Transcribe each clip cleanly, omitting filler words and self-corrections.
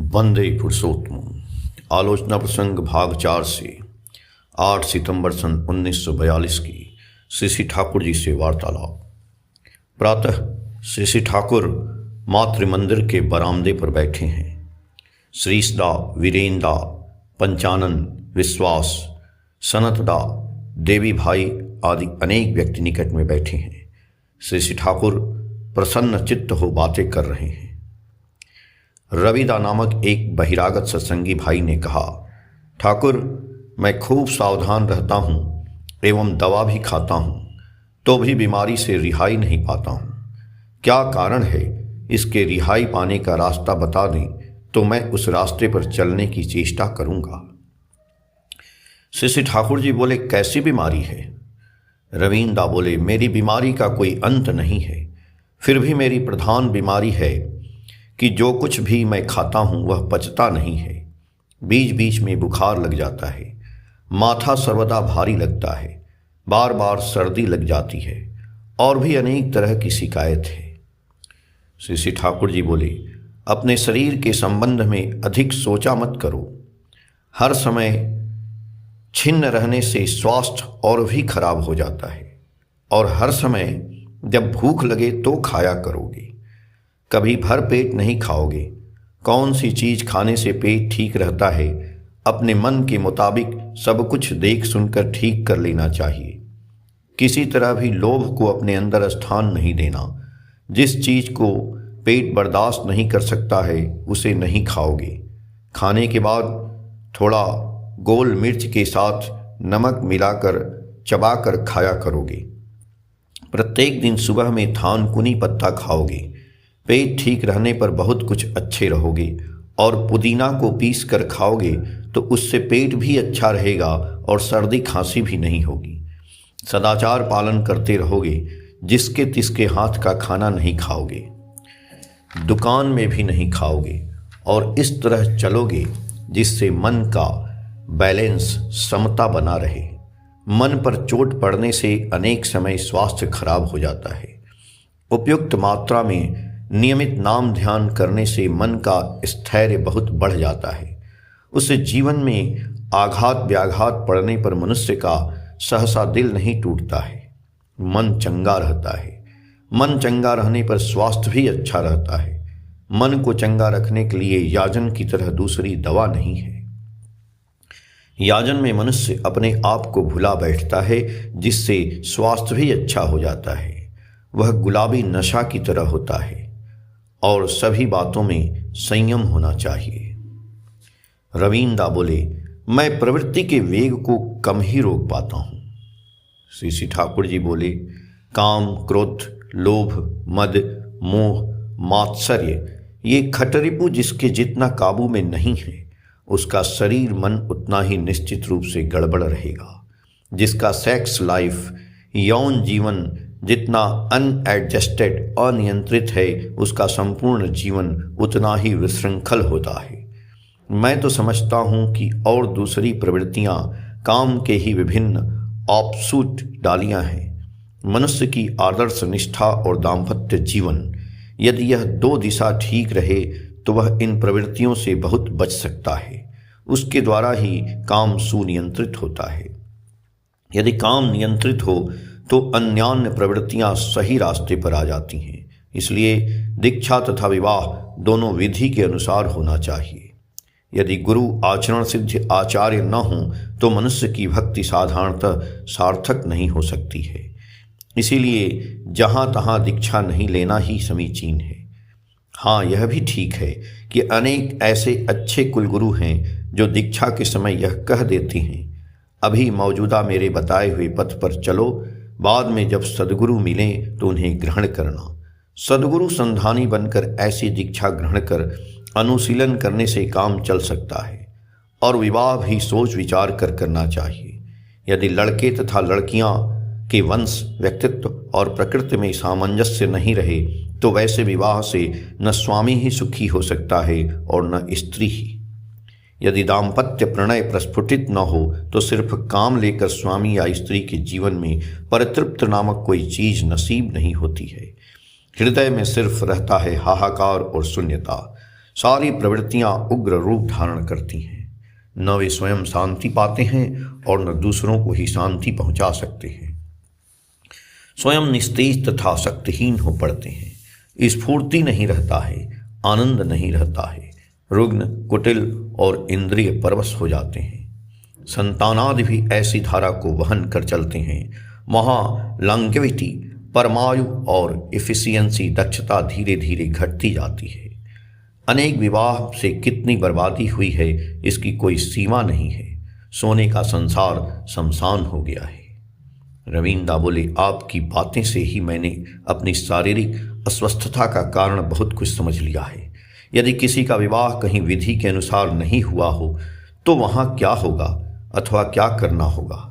वंदे पुरुषोत्तम। आलोचना प्रसंग भाग 4 से 8 सितंबर सन 1942 की श्री श्री ठाकुर जी से वार्तालाप। प्रातः श्री श्री ठाकुर मातृ मंदिर के बरामदे पर बैठे हैं। श्रीसदा, वीरेंदा, पंचानन, विश्वास, सनतदा, देवी भाई आदि अनेक व्यक्ति निकट में बैठे हैं। श्री श्री ठाकुर प्रसन्न चित्त हो बातें कर रहे हैं। रविदा नामक एक बहिरागत सत्संगी भाई ने कहा, ठाकुर, मैं खूब सावधान रहता हूँ एवं दवा भी खाता हूँ, तो भी बीमारी से रिहाई नहीं पाता हूँ। क्या कारण है? इसके रिहाई पाने का रास्ता बता दें तो मैं उस रास्ते पर चलने की चेष्टा करूँगा। श्री श्री ठाकुर जी बोले, कैसी बीमारी है? रविंदा बोले, मेरी बीमारी का कोई अंत नहीं है, फिर भी मेरी प्रधान बीमारी है कि जो कुछ भी मैं खाता हूँ वह पचता नहीं है। बीच बीच में बुखार लग जाता है, माथा सर्वदा भारी लगता है, बार बार सर्दी लग जाती है और भी अनेक तरह की शिकायत है। श्री श्री ठाकुर जी बोले, अपने शरीर के संबंध में अधिक सोचा मत करो। हर समय छिन्न रहने से स्वास्थ्य और भी खराब हो जाता है और हर समय जब भूख लगे तो खाया करोगे, कभी भर पेट नहीं खाओगे। कौन सी चीज़ खाने से पेट ठीक रहता है, अपने मन के मुताबिक सब कुछ देख सुनकर ठीक कर लेना चाहिए। किसी तरह भी लोभ को अपने अंदर स्थान नहीं देना। जिस चीज़ को पेट बर्दाश्त नहीं कर सकता है उसे नहीं खाओगे। खाने के बाद थोड़ा गोल मिर्च के साथ नमक मिलाकर चबाकर खाया करोगे। प्रत्येक दिन सुबह में थानकुनी पत्ता खाओगे। पेट ठीक रहने पर बहुत कुछ अच्छे रहोगे और पुदीना को पीस कर खाओगे तो उससे पेट भी अच्छा रहेगा और सर्दी खांसी भी नहीं होगी। सदाचार पालन करते रहोगे, जिसके तिसके हाथ का खाना नहीं खाओगे, दुकान में भी नहीं खाओगे और इस तरह चलोगे जिससे मन का बैलेंस, समता बना रहे। मन पर चोट पड़ने से अनेक समय स्वास्थ्य खराब हो जाता है। उपयुक्त मात्रा में नियमित नाम ध्यान करने से मन का स्थैर्य बहुत बढ़ जाता है। उससे जीवन में आघात व्याघात पड़ने पर मनुष्य का सहसा दिल नहीं टूटता है, मन चंगा रहता है। मन चंगा रहने पर स्वास्थ्य भी अच्छा रहता है। मन को चंगा रखने के लिए याजन की तरह दूसरी दवा नहीं है। याजन में मनुष्य अपने आप को भुला बैठता है, जिससे स्वास्थ्य भी अच्छा हो जाता है। वह गुलाबी नशा की तरह होता है और सभी बातों में संयम होना चाहिए। रविंदा बोले, मैं प्रवृत्ति के वेग को कम ही रोक पाता हूँ। श्री श्री ठाकुर जी बोले, काम, क्रोध, लोभ, मद, मोह, मात्सर्य ये खटरिपु जिसके जितना काबू में नहीं है, उसका शरीर मन उतना ही निश्चित रूप से गड़बड़ रहेगा। जिसका सेक्स लाइफ, यौन जीवन जितना अनएडजस्टेड, अनियंत्रित है, उसका संपूर्ण जीवन उतना ही विशृंखल होता है। मैं तो समझता हूँ कि और दूसरी प्रवृत्तियाँ काम के ही विभिन्न ऑफशूट डालियाँ हैं। मनुष्य की आदर्श निष्ठा और दाम्पत्य जीवन, यदि यह दो दिशा ठीक रहे तो वह इन प्रवृत्तियों से बहुत बच सकता है। उसके द्वारा ही काम सुनियंत्रित होता है। यदि काम नियंत्रित हो तो अन्यान्य प्रवृत्तियां सही रास्ते पर आ जाती हैं। इसलिए दीक्षा तथा विवाह दोनों विधि के अनुसार होना चाहिए। यदि गुरु आचरण सिद्ध आचार्य न हो तो मनुष्य की भक्ति साधारणतः सार्थक नहीं हो सकती है। इसीलिए जहाँ तहाँ दीक्षा नहीं लेना ही समीचीन है। हाँ, यह भी ठीक है कि अनेक ऐसे अच्छे कुलगुरु हैं जो दीक्षा के समय यह कह देते हैं, अभी मौजूदा मेरे बताए हुए पथ पर चलो, बाद में जब सद्गुरु मिलें तो उन्हें ग्रहण करना। सद्गुरु संधानी बनकर ऐसी दीक्षा ग्रहण कर अनुशीलन करने से काम चल सकता है और विवाह भी सोच विचार कर करना चाहिए। यदि लड़के तथा लड़कियां के वंश, व्यक्तित्व और प्रकृति में सामंजस्य नहीं रहे तो वैसे विवाह से न स्वामी ही सुखी हो सकता है और न स्त्री ही। यदि दाम्पत्य प्रणय प्रस्फुटित न हो तो सिर्फ काम लेकर स्वामी या स्त्री के जीवन में परितृप्त नामक कोई चीज नसीब नहीं होती है। हृदय में सिर्फ रहता है हाहाकार और शून्यता। सारी प्रवृत्तियां उग्र रूप धारण करती हैं। न वे स्वयं शांति पाते हैं और न दूसरों को ही शांति पहुंचा सकते हैं। स्वयं निस्तेज तथा शक्तिहीन हो पड़ते हैं। स्फूर्ति नहीं रहता है, आनंद नहीं रहता है, रुग्ण, कुटिल और इंद्रिय परवश हो जाते हैं। संतानादि भी ऐसी धारा को वहन कर चलते हैं। वहाँ लॉन्गेविटी, परमायु और एफिशिएंसी, दक्षता धीरे धीरे घटती जाती है। अनेक विवाह से कितनी बर्बादी हुई है इसकी कोई सीमा नहीं है। सोने का संसार शमशान हो गया है। रवींद्र बोले, आपकी बातें से ही मैंने अपनी शारीरिक अस्वस्थता का कारण बहुत कुछ समझ लिया है। यदि किसी का विवाह कहीं विधि के अनुसार नहीं हुआ हो तो वहाँ क्या होगा अथवा क्या करना होगा।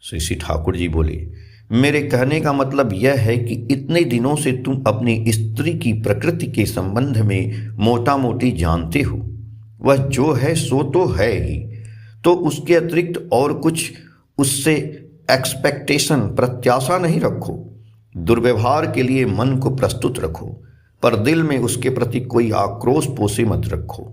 श्री ठाकुर जी बोले, मेरे कहने का मतलब यह है कि इतने दिनों से तुम अपनी स्त्री की प्रकृति के संबंध में मोटा मोटी जानते हो। वह जो है सो तो है ही, तो उसके अतिरिक्त और कुछ उससे एक्सपेक्टेशन, प्रत्याशा नहीं रखो। दुर्व्यवहार के लिए मन को प्रस्तुत रखो, पर दिल में उसके प्रति कोई आक्रोश पोषे मत रखो।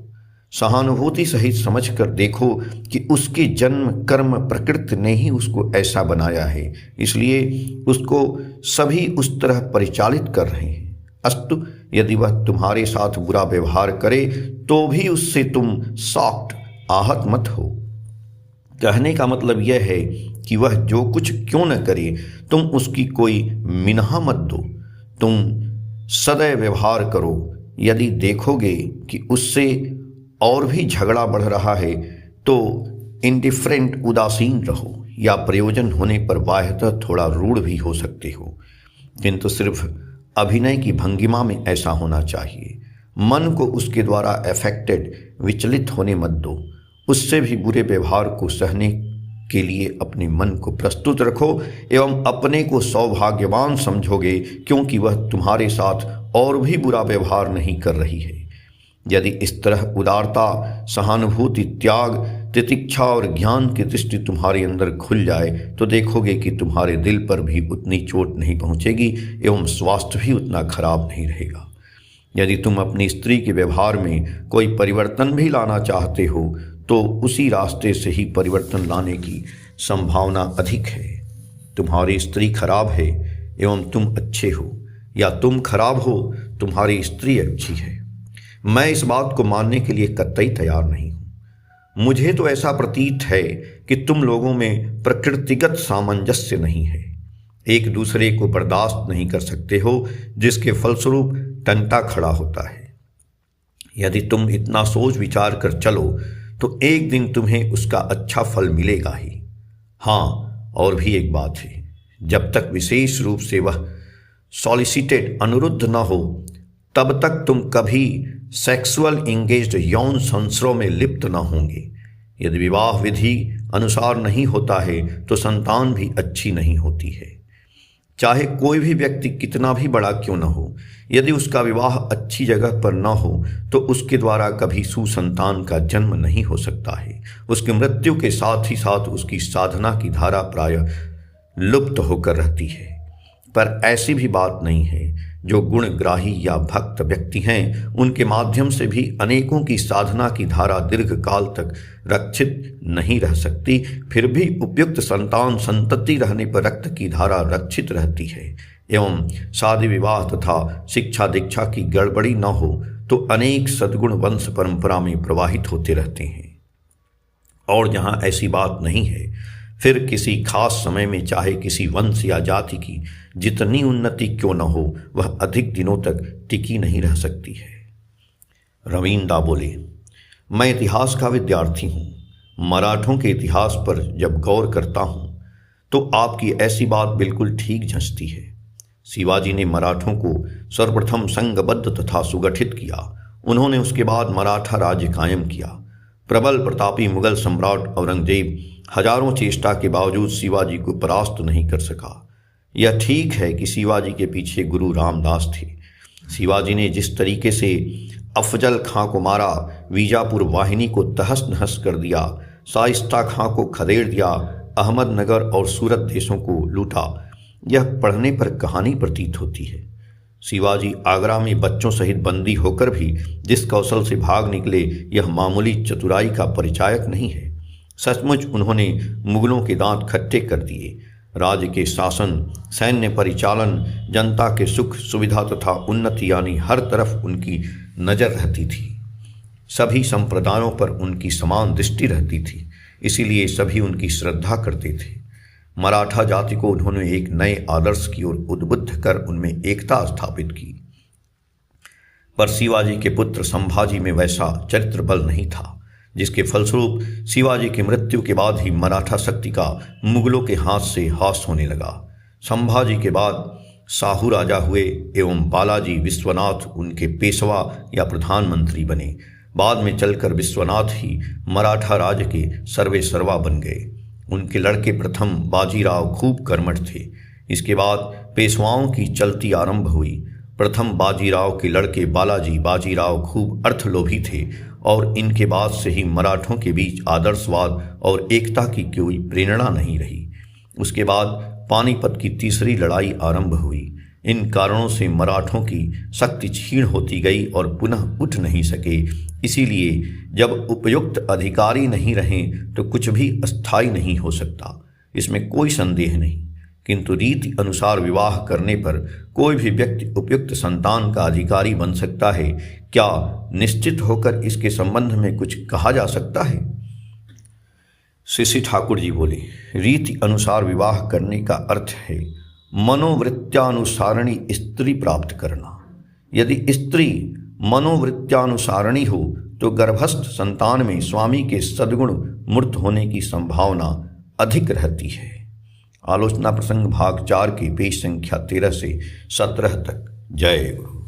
सहानुभूति सहित समझकर देखो कि उसकी जन्म कर्म प्रकृति ने ही उसको ऐसा बनाया है, इसलिए उसको सभी उस तरह परिचालित कर रहे हैं। अस्तु, यदि वह तुम्हारे साथ बुरा व्यवहार करे तो भी उससे तुम सॉफ्ट, आहत मत हो। कहने का मतलब यह है कि वह जो कुछ क्यों न करे तुम उसकी कोई मिन्हा मत दो। तुम सदैव व्यवहार करो। यदि देखोगे कि उससे और भी झगड़ा बढ़ रहा है तो इंडिफरेंट, उदासीन रहो, या प्रयोजन होने पर बाह्यतः थोड़ा रूढ़ भी हो सकते हो, किंतु सिर्फ अभिनय की भंगिमा में ऐसा होना चाहिए। मन को उसके द्वारा अफेक्टेड, विचलित होने मत दो। उससे भी बुरे व्यवहार को सहने के लिए अपने मन को प्रस्तुत रखो एवं अपने को सौभाग्यवान समझोगे, क्योंकि वह तुम्हारे साथ और भी बुरा व्यवहार नहीं कर रही है। यदि इस तरह उदारता, सहानुभूति, त्याग, तितिक्षा और ज्ञान की दृष्टि तुम्हारे अंदर खुल जाए तो देखोगे कि तुम्हारे दिल पर भी उतनी चोट नहीं पहुंचेगी एवं स्वास्थ्य भी उतना खराब नहीं रहेगा। यदि तुम अपनी स्त्री के व्यवहार में कोई परिवर्तन भी लाना चाहते हो तो उसी रास्ते से ही परिवर्तन लाने की संभावना अधिक है। तुम्हारी स्त्री खराब है एवं तुम अच्छे हो, या तुम खराब हो, तुम्हारी स्त्री अच्छी है। मैं इस बात को मानने के लिए कतई तैयार नहीं हूं। मुझे तो ऐसा प्रतीत है कि तुम लोगों में प्रकृतिगत सामंजस्य नहीं है, एक दूसरे को बर्दाश्त नहीं कर सकते हो, जिसके फलस्वरूप टंटा खड़ा होता है। यदि तुम इतना सोच विचार कर चलो तो एक दिन तुम्हें उसका अच्छा फल मिलेगा ही। हाँ, और भी एक बात है, जब तक विशेष रूप से वह सॉलिसिटेड, अनुरुद्ध न हो, तब तक तुम कभी सेक्सुअल इंगेज्ड, यौन संसर्गों में लिप्त न होंगे। यदि विवाह विधि अनुसार नहीं होता है तो संतान भी अच्छी नहीं होती है। चाहे कोई भी व्यक्ति कितना भी बड़ा क्यों न हो, यदि उसका विवाह अच्छी जगह पर न हो तो उसके द्वारा कभी सुसंतान का जन्म नहीं हो सकता है। उसकी मृत्यु के साथ ही साथ उसकी साधना की धारा प्रायः लुप्त होकर रहती है। पर ऐसी भी बात नहीं है। जो गुणग्राही या भक्त व्यक्ति हैं उनके माध्यम से भी अनेकों की साधना की धारा दीर्घ काल तक रक्षित नहीं रह सकती, फिर भी उपयुक्त संतान संतति रहने पर रक्त की धारा रक्षित रहती है एवं शादी विवाह तथा शिक्षा दीक्षा की गड़बड़ी न हो तो अनेक सद्गुण वंश परंपरा में प्रवाहित होते रहते हैं। और जहाँ ऐसी बात नहीं है, फिर किसी खास समय में चाहे किसी वंश या जाति की जितनी उन्नति क्यों न हो, वह अधिक दिनों तक टिकी नहीं रह सकती है। रवींद्र बोले, मैं इतिहास का विद्यार्थी हूँ। मराठों के इतिहास पर जब गौर करता हूँ तो आपकी ऐसी बात बिल्कुल ठीक झंझती है। शिवाजी ने मराठों को सर्वप्रथम संघबद्ध तथा सुगठित किया। उन्होंने उसके बाद मराठा राज्य कायम किया। प्रबल प्रतापी मुगल सम्राट औरंगजेब हजारों चेष्टा के बावजूद शिवाजी को परास्त नहीं कर सका। यह ठीक है कि शिवाजी के पीछे गुरु रामदास थे। शिवाजी ने जिस तरीके से अफजल खां को मारा, बीजापुर वाहिनी को तहस नहस कर दिया, शाइस्ता खां को खदेड़ दिया, अहमदनगर और सूरत देशों को लूटा, यह पढ़ने पर कहानी प्रतीत होती है। शिवाजी आगरा में बच्चों सहित बंदी होकर भी जिस कौशल से भाग निकले, यह मामूली चतुराई का परिचायक नहीं है। सचमुच उन्होंने मुगलों के दांत खट्टे कर दिए। राज्य के शासन, सैन्य परिचालन, जनता के सुख सुविधा तथा उन्नति यानी हर तरफ उनकी नज़र रहती थी। सभी संप्रदायों पर उनकी समान दृष्टि रहती थी, इसीलिए सभी उनकी श्रद्धा करते थे। मराठा जाति को उन्होंने एक नए आदर्श की ओर उद्बुद्ध कर उनमें एकता स्थापित की। पर शिवाजी के पुत्र संभाजी में वैसा चरित्र बल नहीं था, जिसके फलस्वरूप शिवाजी की मृत्यु के बाद ही मराठा शक्ति का मुगलों के हाथ से हास होने लगा। संभाजी के बाद शाहू राजा हुए एवं बालाजी विश्वनाथ उनके पेशवा या प्रधानमंत्री बने। बाद में चलकर विश्वनाथ ही मराठा राज के सर्वे सर्वा बन गए। उनके लड़के प्रथम बाजीराव खूब कर्मठ थे। इसके बाद पेशवाओं की चलती आरंभ हुई। प्रथम बाजीराव के लड़के बाजीराव खूब अर्थलोभी थे और इनके बाद से ही मराठों के बीच आदर्शवाद और एकता की कोई प्रेरणा नहीं रही। उसके बाद पानीपत की तीसरी लड़ाई आरंभ हुई। इन कारणों से मराठों की शक्ति क्षीण होती गई और पुनः उठ नहीं सके। इसीलिए जब उपयुक्त अधिकारी नहीं रहें तो कुछ भी अस्थायी नहीं हो सकता, इसमें कोई संदेह नहीं। किंतु रीति अनुसार विवाह करने पर कोई भी व्यक्ति उपयुक्त संतान का अधिकारी बन सकता है। क्या निश्चित होकर इसके संबंध में कुछ कहा जा सकता है? सीसी ठाकुर जी बोले, रीति अनुसार विवाह करने का अर्थ है मनोवृत्त्यानुसारणी स्त्री प्राप्त करना। यदि स्त्री मनोवृत्त्यानुसारणी हो तो गर्भस्थ संतान में स्वामी के सद्गुण मूर्त होने की संभावना अधिक रहती है। आलोचना प्रसंग भाग 4 की पेज संख्या 13 से 17 तक। जय गुरु।